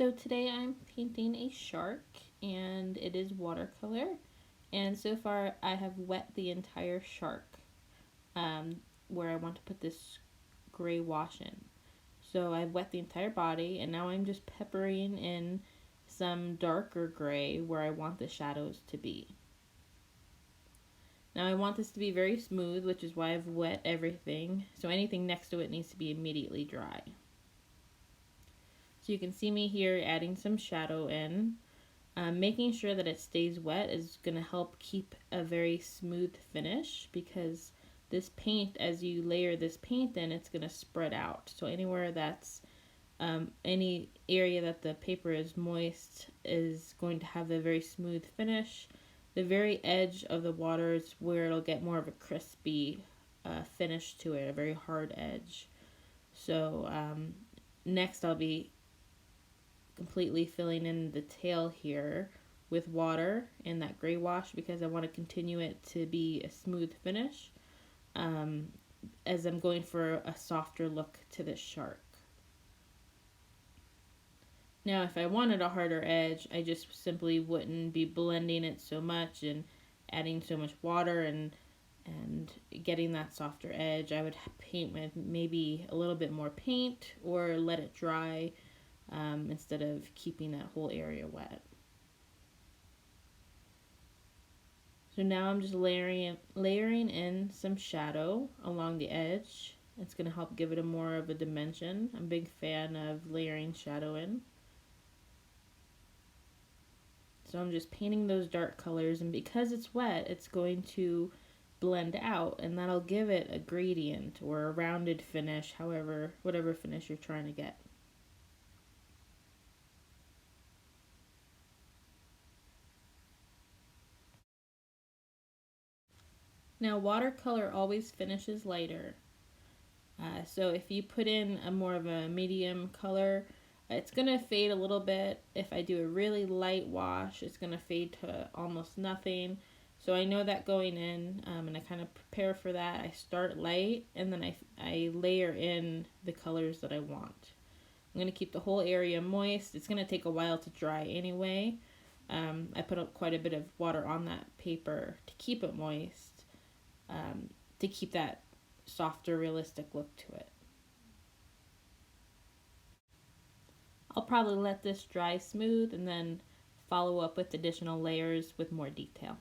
So today I'm painting a shark and it is watercolor. And so far I have wet the entire shark where I want to put this gray wash in. So I've wet the entire body and now I'm just peppering in some darker gray where I want the shadows to be. Now I want this to be very smooth, which is why I've wet everything. So anything next to it needs to be immediately dry. So you can see me here adding some shadow in. Making sure that it stays wet is going to help keep a very smooth finish, because this paint, as you layer this paint in, it's going to spread out. So anywhere that's any area that the paper is moist is going to have a very smooth finish. The very edge of the water is where it'll get more of a crispy finish to it, a very hard edge. So next I'll be completely filling in the tail here with water and that gray wash, because I want to continue it to be a smooth finish as I'm going for a softer look to this shark. Now if I wanted a harder edge, I just simply wouldn't be blending it so much and adding so much water and getting that softer edge. I would paint with maybe a little bit more paint or let it dry instead of keeping that whole area wet. So now I'm just layering in some shadow along the edge. It's going to help give it a more of a dimension. I'm a big fan of layering shadow in. So I'm just painting those dark colors, and because it's wet, it's going to blend out, and that'll give it a gradient or a rounded finish, whatever finish you're trying to get. Now watercolor always finishes lighter. So if you put in a more of a medium color, it's going to fade a little bit. If I do a really light wash, it's going to fade to almost nothing. So I know that going in, and I kind of prepare for that. I start light, and then I layer in the colors that I want. I'm going to keep the whole area moist. It's going to take a while to dry anyway. I put up quite a bit of water on that paper to keep it moist, to keep that softer, realistic look to it. I'll probably let this dry smooth and then follow up with additional layers with more detail.